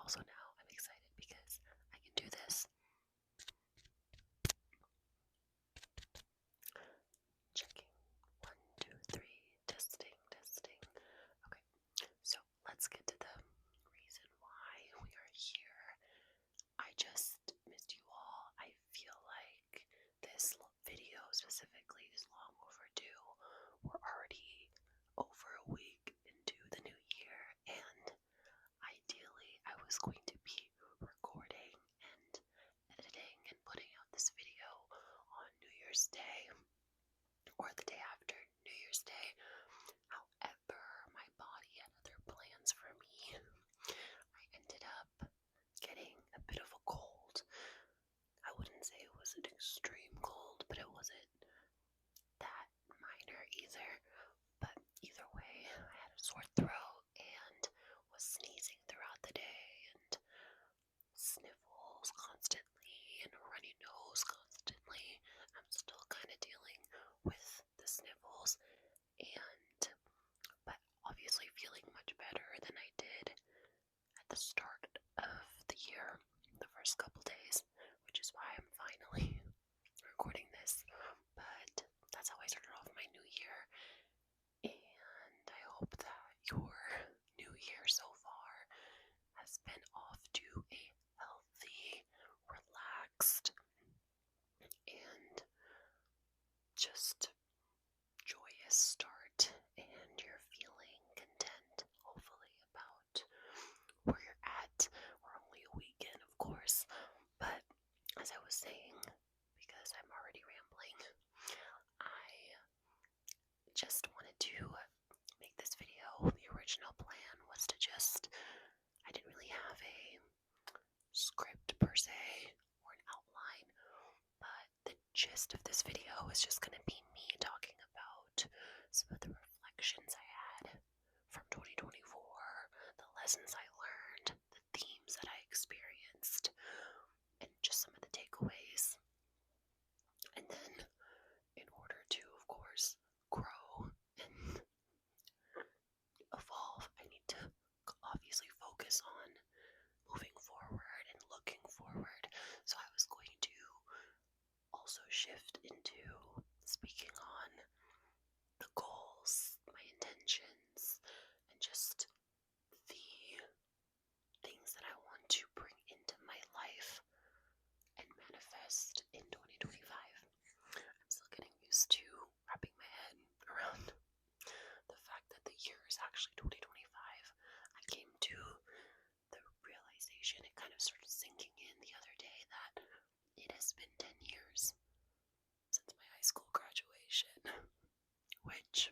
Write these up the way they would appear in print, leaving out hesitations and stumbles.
also now I'm excited because I can do this. Checking. 1, 2, 3. Testing. Okay, so let's get to the reason why we are here. I just missed you all. I feel like this video specifically is long overdue. We're already over a week into the new year, and ideally I was going to be recording and editing and putting out this video on New Year's Day or the day after New Year's Day. However, my body had other plans for me. I ended up getting a bit of a cold. I wouldn't say it was an extreme cold, but it wasn't that minor either. But either way, I had a sore throat and was sneezing throughout the day and sniffles constantly and a runny nose constantly. I'm still kind of dealing with the sniffles, but obviously feeling much better than I did at the start of the year, the first couple days, which is why I'm finally recording this. But that's how I started off my new year, and I hope that your new year so far has been off to a healthy, relaxed, and just joyous start, and you're feeling content, hopefully, about where you're at. We're only a weekend, of course, but as I was saying, because I'm already rambling, I just wanted to make this video. The original plan was to I didn't really have a script per se or an outline, but the gist of this video is just going to be me talking about some of the reflections I had from 2024, the lessons I learned, the themes that I experienced, and just some of the takeaways. And then, in order to, of course, grow and evolve, I need to obviously focus on moving forward and looking forward. So I was going to also shift into speaking on the goals, my intentions, and just the things that I want to bring into my life and manifest in 2025. I'm still getting used to wrapping my head around the fact that the year is actually 2025. I came to the realization, it kind of started sinking in the other day, that it has been 10 years since my high school graduation, which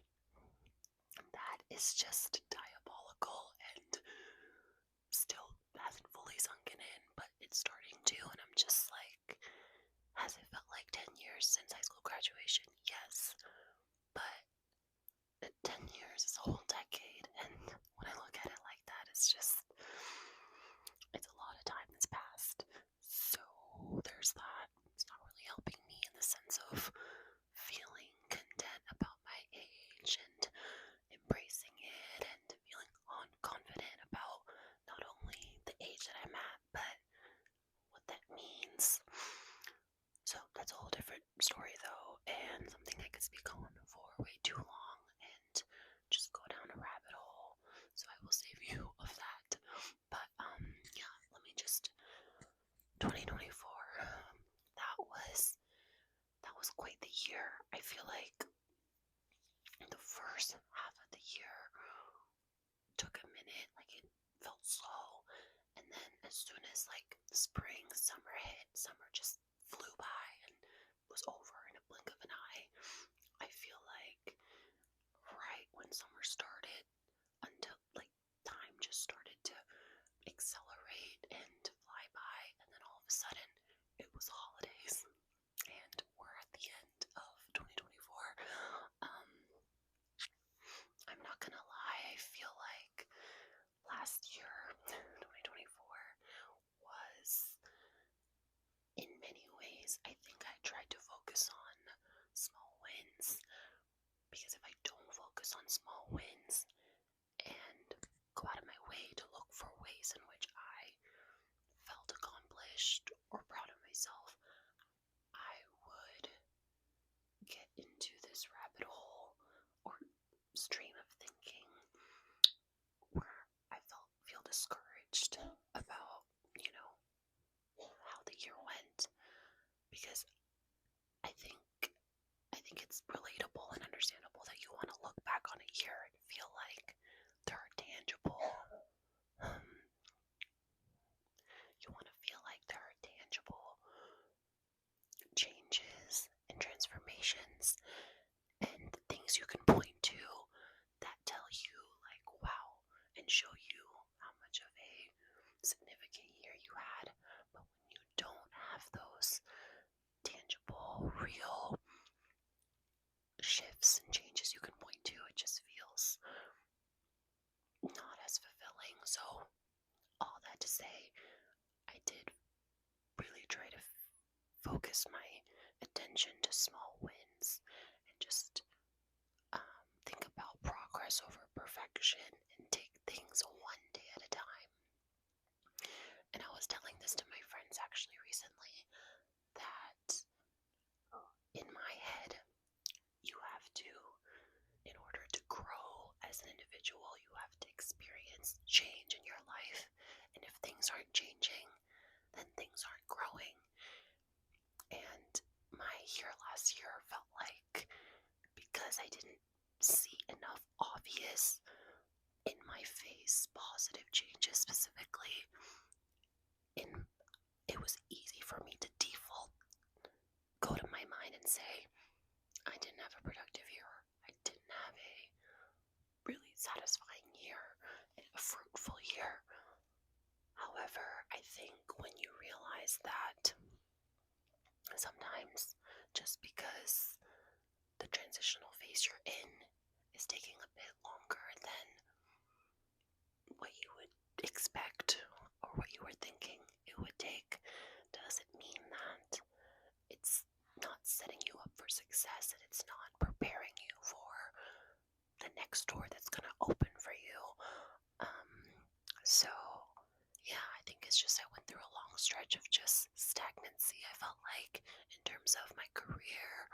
that is just diabolical and still hasn't fully sunken in, but it's starting to, and I'm just like, has it felt like 10 years since high school graduation? Yes, but 10 years is a whole decade, and when I look at it like that, it's a lot of time that's passed. So there's that. It's not really helping me in the sense of feeling content about my age and embracing it and feeling confident about not only the age that I'm at, but what that means. So that's a whole different story though, and something I could speak on for way too long and just go down a rabbit hole. So I will save you of that. But yeah, let me just 2024. That was quite the year. I feel like the first half of the year took a minute, like it felt slow, and then as soon as like spring, summer hit, summer just flew by and was over in a blink of an eye. I feel like right when summer started until like time just started to accelerate and to fly by, and then all of a sudden it was holidays and we're at the end of 2024. I'm not gonna lie, I feel like last year, 2024, was in many ways, I think I tried to focus on small wins, because if I don't focus on small wins and go out of my way to look for ways in which I you can point to that tell you, like, wow, and show you how much of a significant year you had. But when you don't have those tangible, real shifts and changes you can point to, it just feels not as fulfilling. So, all that to say, I did really try to focus my attention to small wins and just think about progress over perfection and take things one day at a time. And I was telling this to my friends actually recently that in my head, you have to, in order to grow as an individual, you have to experience change in your life. And if things aren't changing, then things aren't growing. And my year last year felt like, because I didn't see enough obvious in my face positive changes specifically, it was easy for me to default, go to my mind and say, I didn't have a productive year. I didn't have a really satisfying year, a fruitful year. However, I think when you realize that sometimes just because the transitional phase you're in is taking a bit longer than what you would expect or what you were thinking it would take, doesn't mean that it's not setting you up for success and it's not preparing you for the next door that's going to open for you. So yeah, I think it's just I went through a long stretch of just stagnancy. I felt like in terms of my career,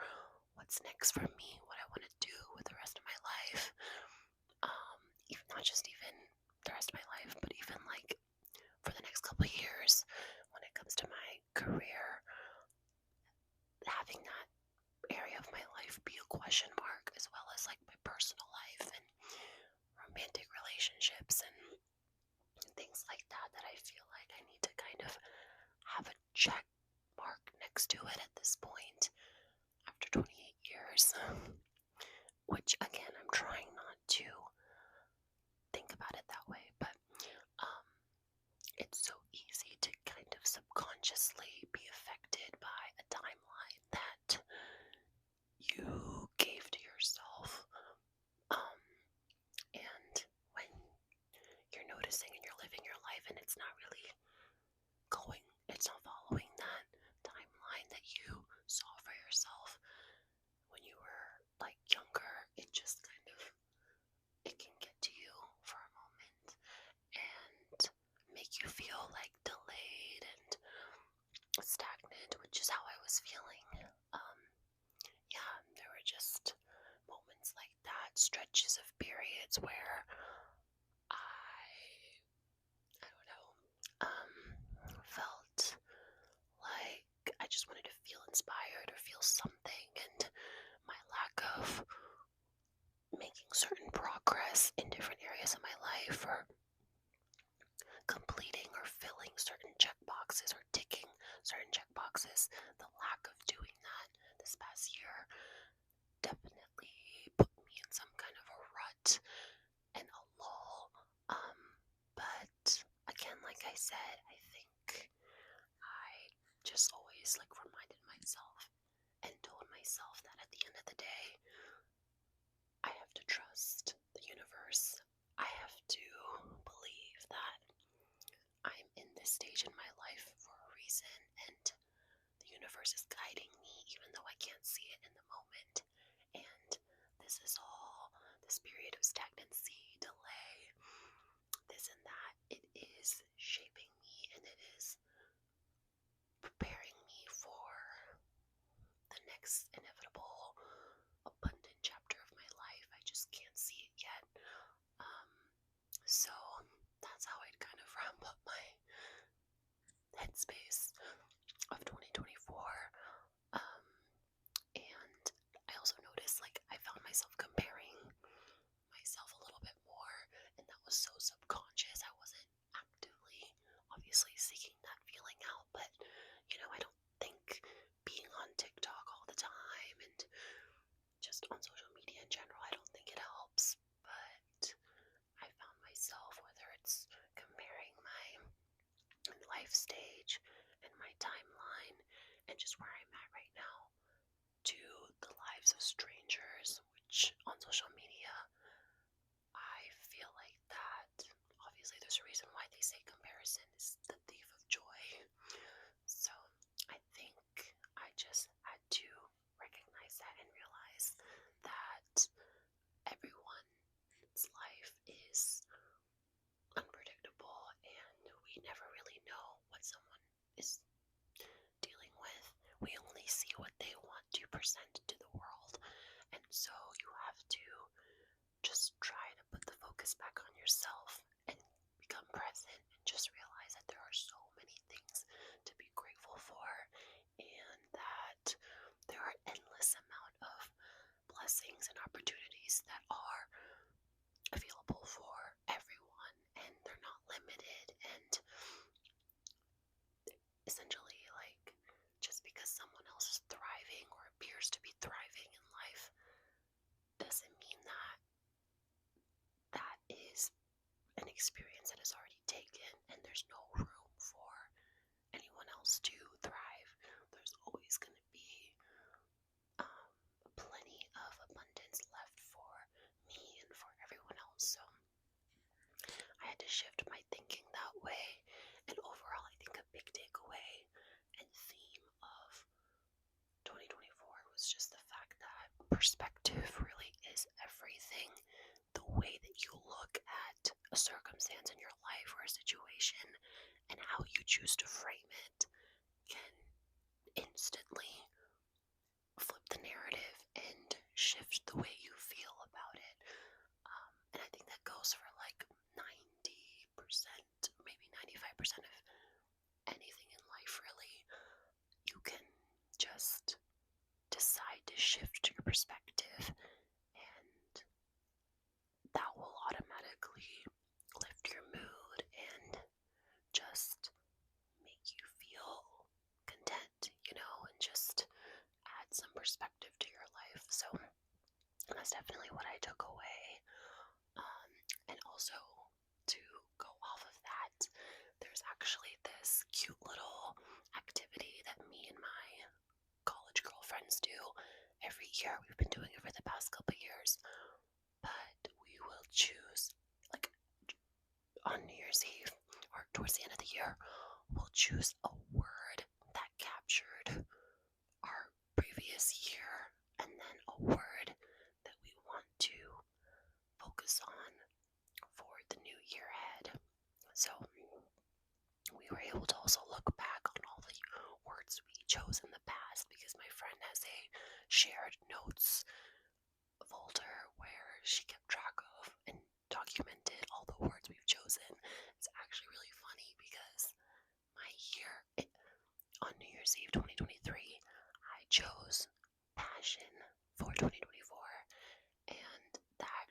what's next for me, what I want to do with the rest of my life, even not just even the rest of my life, but even like for the next couple of years when it comes to my career, having that area of my life be a question mark, as well as like my personal life and romantic relationships and things like that I feel like I need to kind of have a check mark next to it at this point after 28 years, which again, I'm trying not to think about it that way, but it's so easy to kind of subconsciously be affected by a timeline that you gave to yourself. And when you're noticing and you're living your life and it's not really it's not following that timeline that you saw for yourself when you were like younger, it just kind of, it can get to you for a moment and make you feel like delayed and stagnant, which is how I was feeling. Yeah, there were just moments like that, stretches of periods where I don't know, felt like I just wanted to feel inspired or feel something, and my lack of making certain progress in different areas of my life or completing or filling certain check boxes or ticking certain check boxes, the lack of doing that this past year definitely put me in some kind of a rut and a lull. But again, like I said, I think I just always like reminded myself and told myself that at the end of the day, I have to trust the universe. I have to believe that I'm in this stage in my life for a reason, and the universe is guiding me even though I can't see it in the moment. And this is all this period of stagnancy, delay, this and that. It is shaping me and it is preparing me for the next inevitable abundant chapter of my life. I just can't see it yet. So that's how I'd kind of wrap up my headspace of 2024. And I also noticed like I found myself comparing myself a little bit more, and that was so subconscious. I wasn't actively obviously seeking that feeling out, but I don't think being on TikTok all the time and just on social media in general, I life stage and my timeline and just where I'm at right now to the lives of strangers, which on social media, I feel like that obviously there's a reason why they say comparison is the thief of joy. So I think I just had to recognize that and realize that everyone's life is unpredictable and we never really know what someone is dealing with. We only see what they want to present to the world, and so you have to just try to put the focus back on yourself and become present and just realize that there are so many things to be grateful for and that there are endless amount of blessings and opportunities that are available for everyone and they're not limited. And essentially, like, just because someone else is thriving or appears to be thriving in life doesn't mean that that is an experience that is already taken and there's no room for anyone else to thrive. There's always going to be plenty of abundance left for me and for everyone else. So I had to shift my thinking that way. And overall, I think a big takeaway and theme of 2024 was just the fact that perspective really is everything. The way that you look at a circumstance in your life or a situation and how you choose to frame it can instantly flip the narrative and shift the way you feel about it. And I think that goes for like 90%, maybe 95% of anything in life, really. You can just decide to shift your perspective, and that will automatically lift your mood and just make you feel content, and just add some perspective to your life. So that's definitely what I took away. And also, to go off of that, there's actually this cute little activity that me and my college girlfriends do every year. We've been doing it for the past couple years, but we will choose, like, on New Year's Eve or towards the end of the year, we'll choose a word that captured our previous year and then a word that we want to focus on for the new year ahead. So we were able to also look back on all the words we chose in the past, because my friend has a shared notes folder where she kept track of and documented all the words we've chosen. It's actually really funny because on New Year's Eve 2023, I chose passion for 2024, and that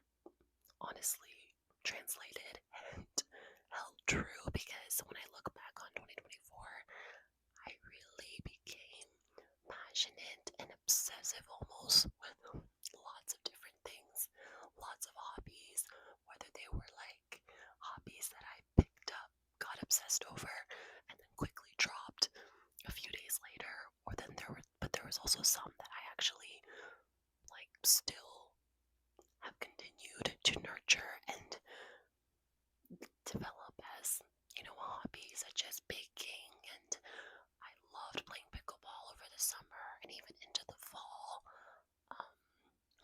honestly translated and held true, because when I look back on 2024, I really became passionate and obsessive almost with lots of different things, lots of hobbies, whether they were like hobbies that I picked up, got obsessed over, and then quickly dropped a few days later, but there was also some that I actually like still have continued to nurture and develop as, a hobby, such as baking, and I loved playing pickleball over the summer and even into the fall.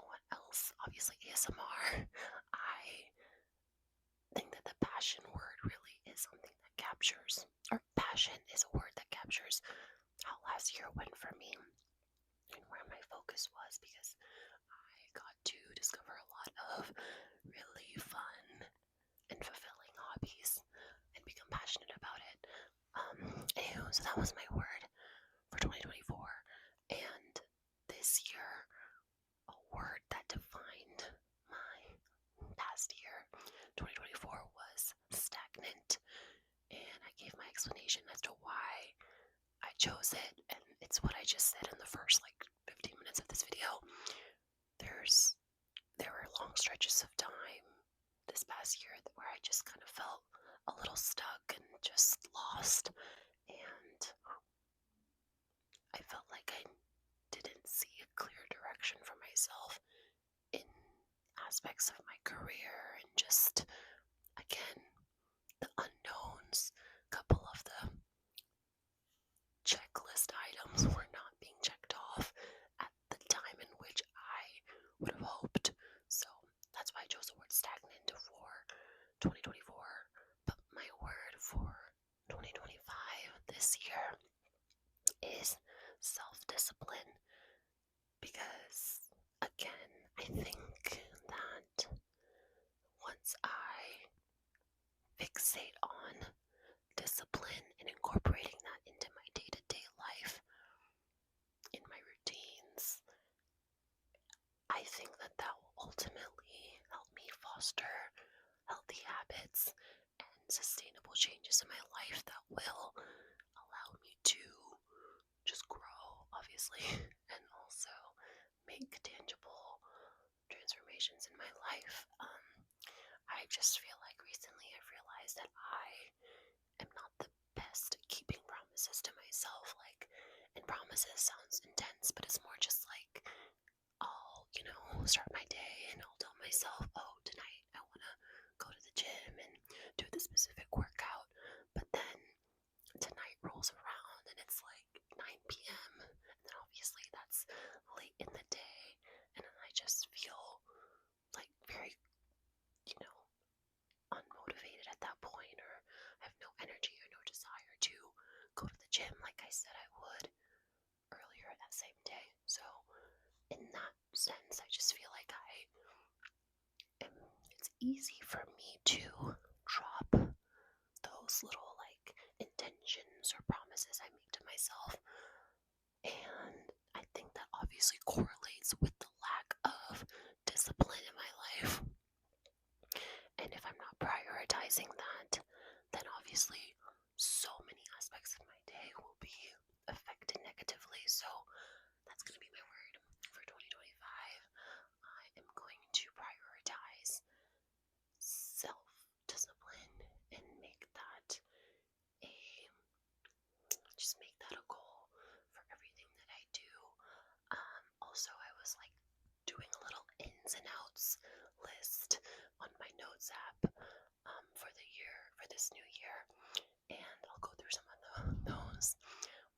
What else? Obviously ASMR. I think that the passion word really is something that captures, or passion is a word that captures how last year went for me and where my focus was, because I got to discover a lot of really fun and fulfilling hobbies and become passionate about it. Anywho, so that was my word for 2024. And this year, a word that defined my past year, 2024, was stagnant. And I gave my explanation as to why I chose it, and it's what I just said in the first 15 minutes of this video. There were long stretches of time this past year where I just kind of felt a little stuck and just lost, and I felt like I didn't see a clear direction for myself in aspects of my career, and just, again, the unknowns. A couple of the checklist items were not being checked off at the time in which I would have hoped. So that's why I chose the word stagnant for 2024. But my word for 2025 this year is self-discipline, because, again, I think that once I fixate on discipline and incorporating that into my day-to-day life, in my routines, I think that that will ultimately help me foster healthy habits and sustainable changes in my life that will allow me to just grow, obviously, and also make tangible transformations in my life. I just feel like recently I've realized that I am not the best at keeping promises to myself. Like, and promises sounds intense, but it's more just like, I'll, start my day and I'll tell myself, oh, tonight I want to go to the gym and do the specific workout. But then tonight rolls around and it's like 9 p.m. And then obviously that's late in the day. And then I just feel like very, unmotivated at that point, or I have no energy or no desire to go to the gym like I said I would earlier that same day. So in that sense, I just feel like it's easy for me to drop those little intentions or promises I make to myself. And I think that obviously correlates with the lack of discipline in my life. And if I'm not prioritizing that, then obviously so many aspects of my day will be affected negatively. So that's going to be my word for 2025. I am going to prioritize self-discipline and make that a goal for everything that I do. Also, I was doing a little ins and outs list on my notes app for this new year, and I'll go through some of those.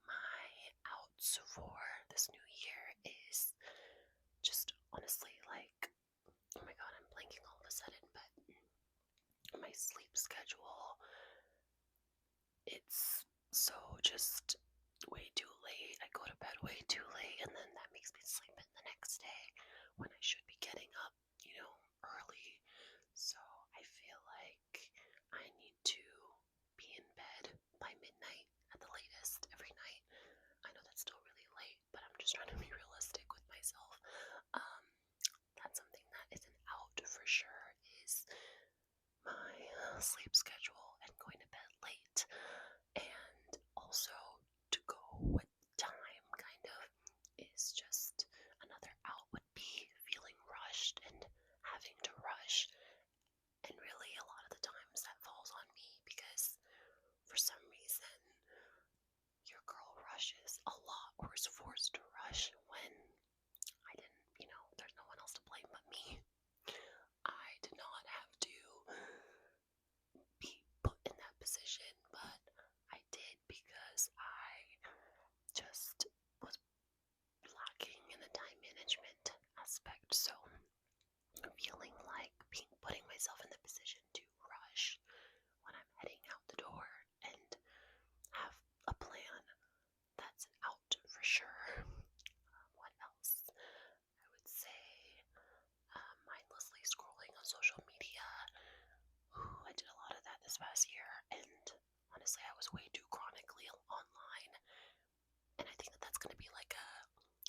My outs for this new year is just honestly oh my god, I'm blanking all of a sudden, but my sleep schedule, it's so just way too late. I go to bed way too late, and then that makes me sleep in the next day when I should be getting up, early. So I feel like I need to be in bed by midnight at the latest every night. I know that's still really late, but I'm just trying to be realistic with myself. That's something that is an out for sure, is my sleep schedule and going to bed late. And also, to go with time, kind of, is just another out would be feeling rushed and having to rush. And really, a lot of the times that falls on me because for some reason your girl rushes a lot, or is forced to rush when I didn't, there's no one else to blame but me. I did not have to be put in that position, but I did because I just was lacking in the time management aspect. So feeling like putting myself in the position to rush when I'm heading out the door and have a plan, that's an out for sure. What else? I would say mindlessly scrolling on social media. I did a lot of that this past year, and honestly I was way too chronically online, and I think that that's going to be like a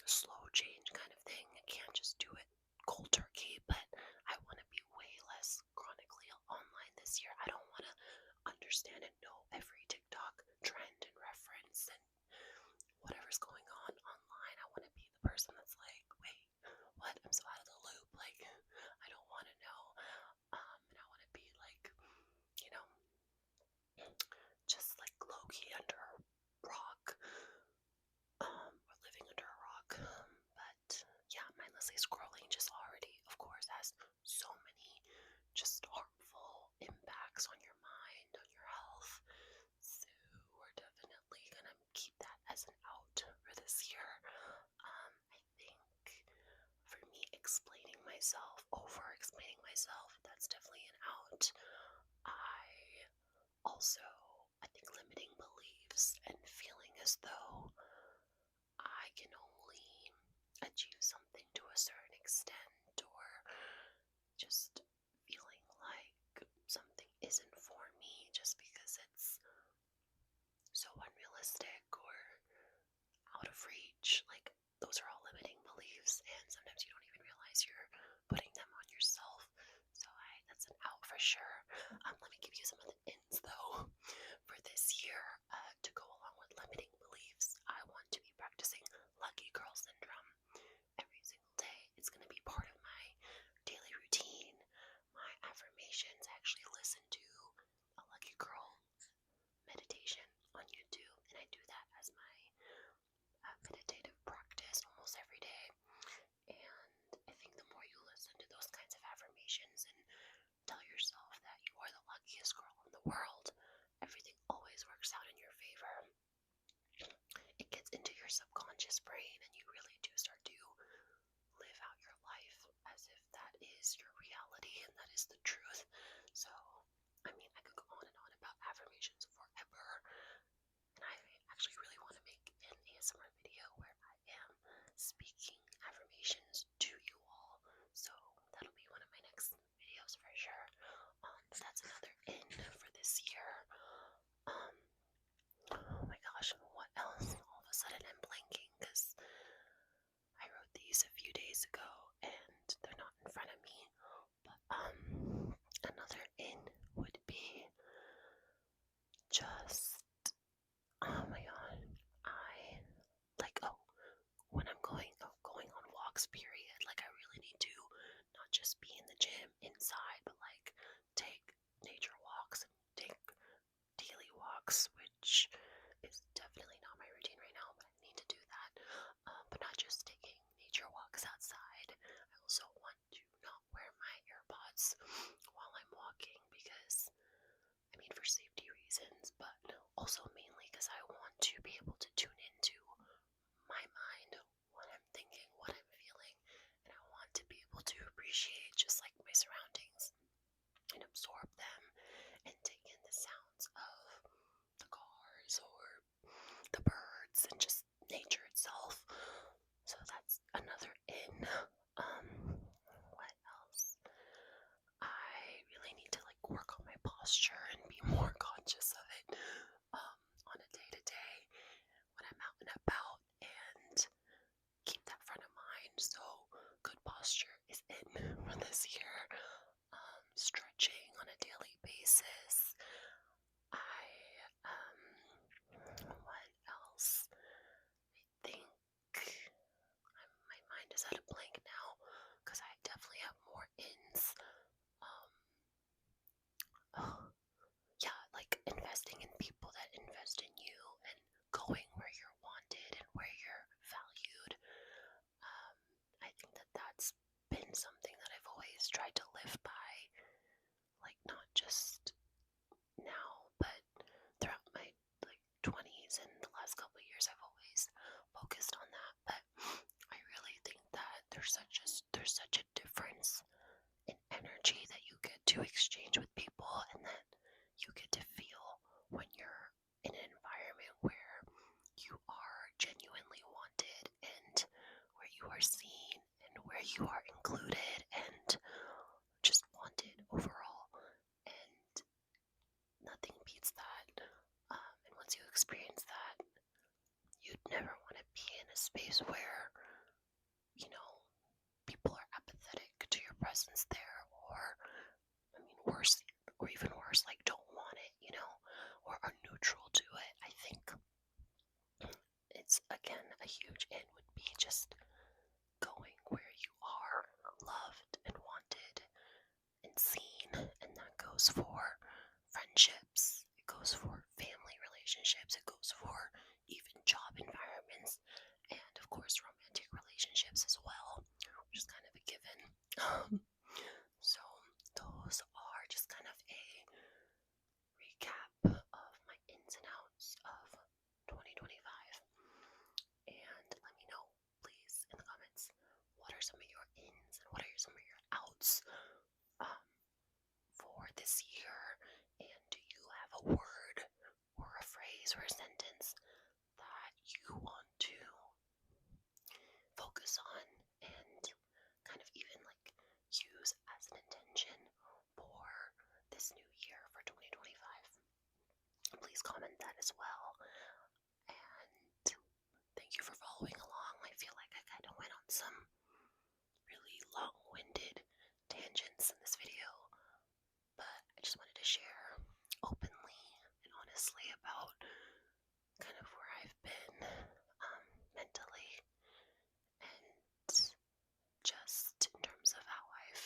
slow change kind of thing. I can't just do it cold turkey, but I want to be way less chronically online this year. I don't want to understand and know every TikTok trend and reference and whatever's going on online. I want to be the person that's like, wait, what? I'm so out of the loop. I don't want to know. And I want myself, over explaining myself, that's definitely an out. I think limiting beliefs and feeling as though I can only achieve something to a certain extent, or just feeling like something isn't for me just because it's so unrealistic or out of reach. Like, those are all limiting beliefs, and sometimes you don't even realize you're putting them on yourself. So that's an out for sure. Let me give you some of the ins though. For this year, to go along with limiting beliefs, I want to be practicing lucky girl syndrome every single day. It's going to be part of my daily routine. My affirmations, I actually listen to a lucky girl meditation on YouTube, and I do that as my meditative practice almost every day. And I think the more you listen to those kinds of affirmations and tell yourself that you are the luckiest girl in the world, everything always works out in your favor. It gets into your subconscious brain, and you really do start to live out your life as if that is your reality and that is the truth. So, I mean, I could go on and on about affirmations forever, and I actually really want to make an ASMR video where I am speaking affirmations to you all. So that'll be one of my next videos for sure. So that's another in for this year. Oh my gosh, what else? All of a sudden I'm blanking because I wrote these a few days ago and they're not in front of me. But another in would be just, oh my god, I like, when I'm going on walks, period. Like, I really need to not just be in the gym inside, but like take nature walks and take daily walks, which is definitely not my routine right now, but I need to do that. But not just taking nature walks outside. I also want to not wear my AirPods while I'm walking because, I mean, for safety reasons, but also mainly because I want to be able to tune into my mind, what I'm thinking, what I'm feeling, and I want to be able to appreciate just like my surroundings and absorb them and take in the sounds of the cars or the birds and just nature itself. So that's another in. What else? I really need to like work on my posture and be more conscious of it on a day-to-day when I'm out and about, and keep that front of mind. So good posture is in for this year. Stretching on a daily basis. What else? I think my mind is at a blank now because I definitely have more ins. Yeah, like investing in people that invest in you and going where you're wanted and where you're valued. I think that that's been something that I've always tried to live by, like not just now, but throughout my like 20s and the last couple of years I've always focused on that. But I really think that there's such a difference in energy that you get to exchange with people and that you get to feel when you're in an environment where you are genuinely wanted and where you are seen and where you are included and just wanted overall. And nothing beats that. And once you experience that, you'd never want to be in a space where, you know, people are apathetic to your presence there, or, I mean, worse, or even worse, like don't want it, you know, or are neutral to it. I think it's, again, a huge in would be just going where you are loved and wanted and seen, and that goes for friendships, it goes for family relationships, it goes for even job environments, and of course romantic relationships as well, which is kind of a given. So those are just kind comment that as well. And thank you for following along. I feel like I kind of went on some really long-winded tangents in this video, but I just wanted to share openly and honestly about kind of where I've been mentally, and just in terms of how I've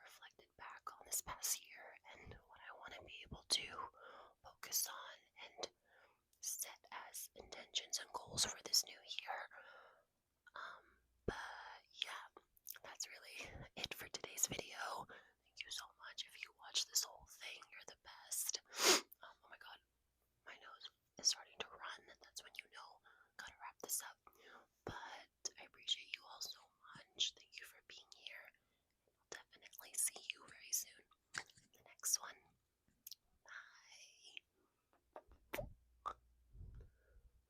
reflected back on this past year and what I want to be able to focus on and set as intentions and goals for this new